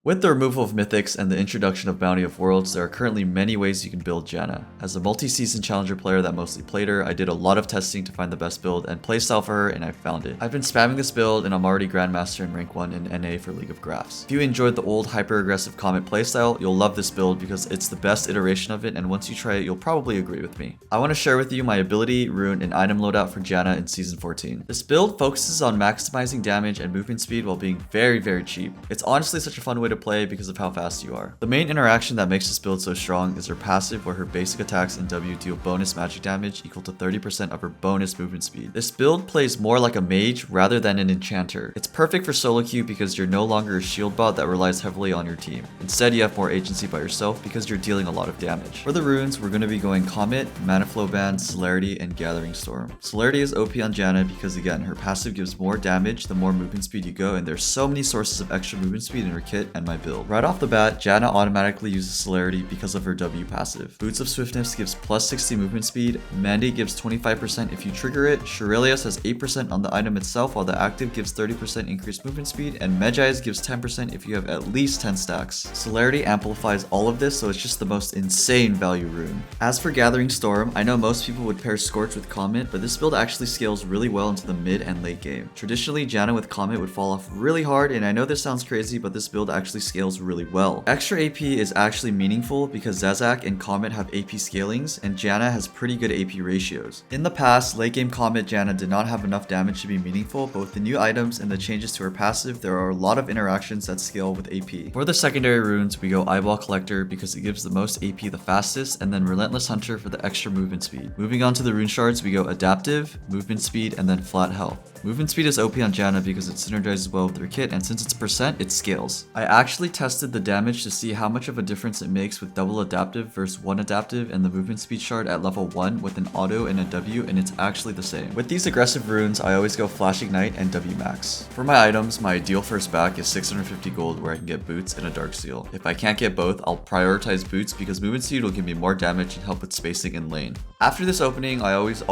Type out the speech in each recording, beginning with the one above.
With the removal of mythics and the introduction of Bounty of Worlds, there are currently many ways you can build Janna. As a multi-season challenger player that mostly played her, I did a lot of testing to find the best build and playstyle for her, and I found it. I've been spamming this build and I'm already Grandmaster in rank 1 in NA for League of Graphs. If you enjoyed the old hyper-aggressive Comet playstyle, you'll love this build because it's the best iteration of it, and once you try it, you'll probably agree with me. I want to share with you my ability, rune, and item loadout for Janna in Season 14. This build focuses on maximizing damage and movement speed while being very cheap. It's honestly such a fun way to play because of how fast you are. The main interaction that makes this build so strong is her passive, where her basic attacks and W deal bonus magic damage equal to 30% of her bonus movement speed. This build plays more like a mage rather than an enchanter. It's perfect for solo queue because you're no longer a shield bot that relies heavily on your team. Instead, you have more agency by yourself because you're dealing a lot of damage. For the runes, we're going to be going Comet, Mana Flow Band, Celerity, and Gathering Storm. Celerity is OP on Janna because again, her passive gives more damage the more movement speed you go, and there's so many sources of extra movement speed in her kit and my build. Right off the bat, Janna automatically uses Celerity because of her W passive. Boots of Swiftness gives plus 60 movement speed, Mandate gives 25% if you trigger it, Shurelius has 8% on the item itself while the active gives 30% increased movement speed, and Medjai's gives 10% if you have at least 10 stacks. Celerity amplifies all of this, so it's just the most insane value rune. As for Gathering Storm, I know most people would pair Scorch with Comet, but this build actually scales really well into the mid and late game. Traditionally, Janna with Comet would fall off really hard, and I know this sounds crazy, but this build actually scales really well. Extra AP is actually meaningful because Zazak and Comet have AP scalings, and Janna has pretty good AP ratios. In the past, late game Comet Janna did not have enough damage to be meaningful, but with the new items and the changes to her passive, there are a lot of interactions that scale with AP. For the secondary runes, we go Eyeball Collector because it gives the most AP the fastest, and then Relentless Hunter for the extra movement speed. Moving on to the rune shards, we go Adaptive, Movement Speed, and then Flat Health. Movement speed is OP on Janna because it synergizes well with her kit, and since it's percent, it scales. I actually tested the damage to see how much of a difference it makes with double adaptive versus one adaptive and the movement speed shard at level 1 with an auto and a W, and it's actually the same. With these aggressive runes, I always go Flash Ignite and W max. For my items, my ideal first back is 650 gold where I can get boots and a dark seal. If I can't get both, I'll prioritize boots because movement speed will give me more damage and help with spacing in lane. After this opening, I always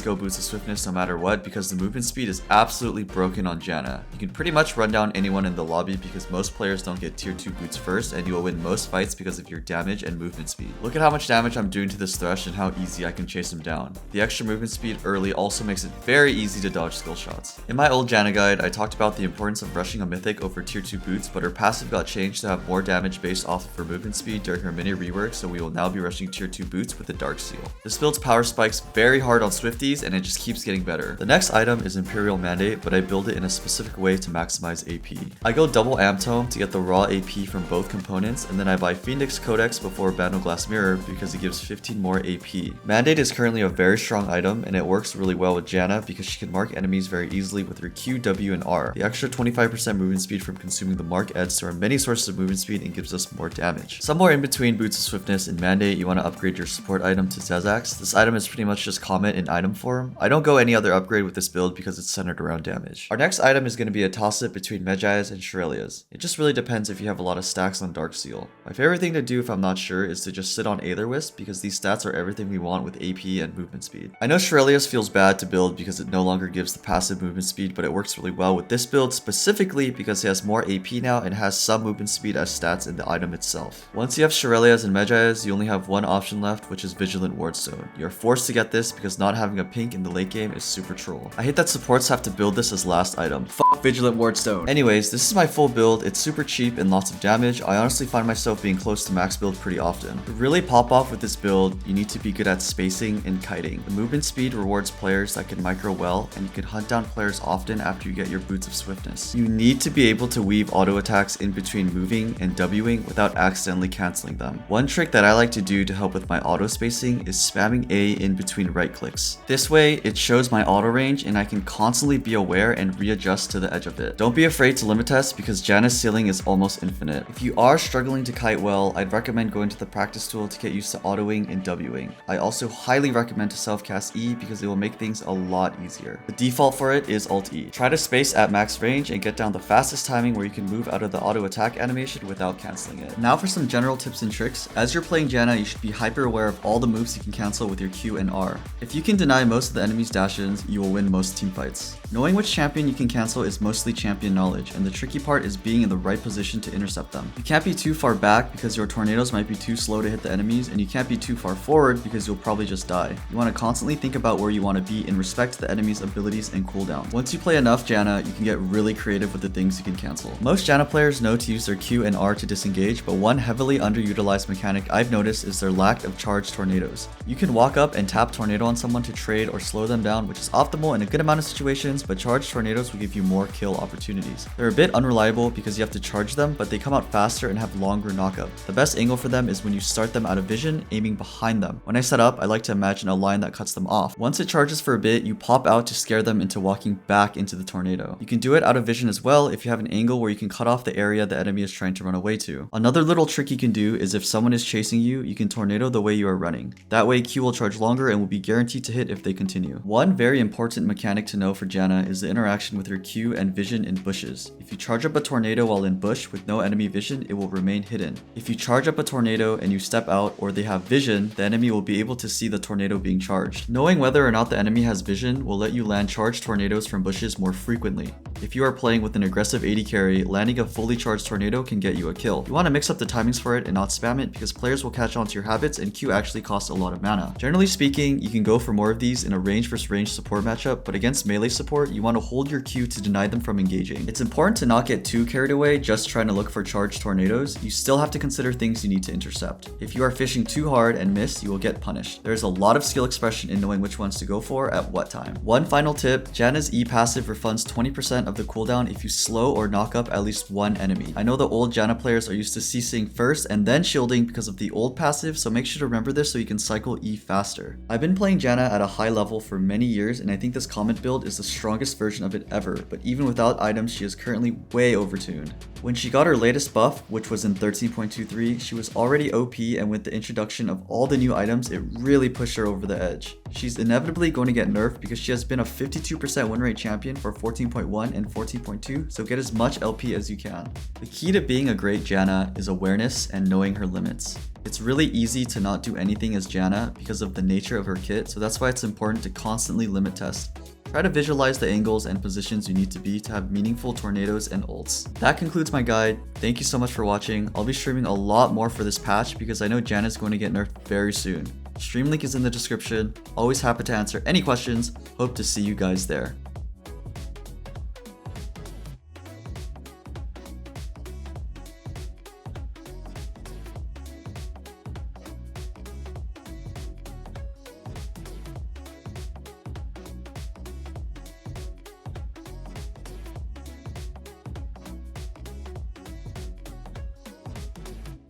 go boots of swiftness no matter what because the movement speed is absolutely broken on Janna. You can pretty much run down anyone in the lobby because most players don't get tier 2 boots first, and you will win most fights because of your damage and movement speed. Look at how much damage I'm doing to this Thresh and how easy I can chase him down. The extra movement speed early also makes it very easy to dodge skill shots. In my old Janna guide, I talked about the importance of rushing a mythic over tier 2 boots, but her passive got changed to have more damage based off of her movement speed during her mini rework, so we will now be rushing tier 2 boots with the dark seal. This build's power spikes very hard on Swifties, and it just keeps getting better. The next item is Imperial Mandate, but I build it in a specific way to maximize AP. I go double Amp Tome to get the raw AP from both components, and then I buy Phoenix Codex before Battle Glass Mirror because it gives 15 more AP. Mandate is currently a very strong item, and it works really well with Janna because she can mark enemies very easily with her Q, W, and R. The extra 25% movement speed from consuming the mark adds to our many sources of movement speed and gives us more damage. Somewhere in between Boots of Swiftness and Mandate, you want to upgrade your support item to Zazax. This item is pretty much just Comet in item form. I don't go any other upgrade with this build because it's centered around damage. Our next item is going to be a toss-up between Medjai's and Shurelia's. It just really depends if you have a lot of stacks on Dark Seal. My favorite thing to do if I'm not sure is to just sit on Aether Wisp because these stats are everything we want with AP and movement speed. I know Shurelia's feels bad to build because it no longer gives the passive movement speed, but it works really well with this build specifically because it has more AP now and has some movement speed as stats in the item itself. Once you have Shurelia's and Medjai's, you only have one option left, which is Vigilant Wardstone. You're forced to get this because not having a pink in the late game is super troll. I hate that supports have to build this as last item. Fuck Vigilant Wardstone. Anyways, this is my full build. It's super cheap and lots of damage. I honestly find myself being close to max build pretty often. To really pop off with this build, you need to be good at spacing and kiting. The movement speed rewards players that can micro well, and you can hunt down players often after you get your Boots of Swiftness. You need to be able to weave auto attacks in between moving and Wing without accidentally canceling them. One trick that I like to do to help with my auto spacing is spamming A in between right clicks. This way, it shows my auto range and I can constantly be aware and readjust to the edge of it. Don't be afraid to limit test because Janna's ceiling is almost infinite. If you are struggling to kite well, I'd recommend going to the practice tool to get used to autoing and Wing. I also highly recommend to self-cast E because it will make things a lot easier. The default for it is Alt E. Try to space at max range and get down the fastest timing where you can move out of the auto attack animation without canceling it. Now for some general tips and tricks. As you're playing Janna, you should be hyper aware of all the moves you can cancel with your Q and R. If you can deny most of the enemy's dash-ins, you will win most team fights. Knowing which champion you can cancel is mostly champion knowledge, and the tricky part is being in the right position to intercept them. You can't be too far back because your tornadoes might be too slow to hit the enemies, and you can't be too far forward because you'll probably just die. You want to constantly think about where you want to be in respect to the enemy's abilities and cooldown. Once you play enough Janna, you can get really creative with the things you can cancel. Most Janna players know to use their Q and R to disengage, but one heavily underutilized mechanic I've noticed is their lack of charged tornadoes. You can walk up and tap tornado on someone to trade or slow them down, which is optimal in a good amount of situations, but charged tornadoes will give you more kill opportunities. They're a bit unreliable because you have to charge them, but they come out faster and have longer knockup. The best angle for them is when you start them out of vision, aiming behind them. When I set up, I like to imagine a line that cuts them off. Once it charges for a bit, you pop out to scare them into walking back into the tornado. You can do it out of vision as well if you have an angle where you can cut off the area the enemy is trying to run away to. Another little trick you can do is if someone is chasing you, you can tornado the way you are running. That way Q will charge longer and will be guaranteed to hit if they continue. One very important mechanic to know for Janna is the interaction with her Q and vision in bushes. If you charge up a tornado while in bush with no enemy vision, it will remain hidden. If you charge up a tornado and you step out or they have vision, the enemy will be able to see the tornado being charged. Knowing whether or not the enemy has vision will let you land charged tornadoes from bushes more frequently. If you are playing with an aggressive AD carry, landing a fully charged tornado can get you a kill. You want to mix up the timings for it and not spam it because players will catch on to your habits and Q actually costs a lot of mana. Generally speaking, you can go for more of these in a range versus range support matchup, but against melee support, you want to hold your Q to deny them from engaging. It's important to not get too carried away just trying to look for charged tornadoes. You still have to consider things you need to intercept. If you are fishing too hard and miss, you will get punished. There's a lot of skill expression in knowing which ones to go for at what time. One final tip, Janna's E passive refunds 20% of the cooldown if you slow or knock up at least one enemy. I know the old Janna players are used to CCing first and then shielding because of the old passive, so make sure to remember this so you can cycle E faster. I've been playing Janna at a high level for many years and I think this comment build is the strongest version of it ever, but even without items she is currently way overtuned. When she got her latest buff, which was in 13.23, she was already OP, and with the introduction of all the new items, it really pushed her over the edge. She's inevitably going to get nerfed because she has been a 52% win rate champion for 14.1 and 14.2, so get as much LP as you can. The key to being a great Janna is awareness and knowing her limits. It's really easy to not do anything as Janna because of the nature of her kit, so that's why it's important to constantly limit test. Try to visualize the angles and positions you need to be to have meaningful tornadoes and ults. That concludes my guide. Thank you so much for watching. I'll be streaming a lot more for this patch because I know Janna is going to get nerfed very soon. Stream link is in the description. Always happy to answer any questions. Hope to see you guys there.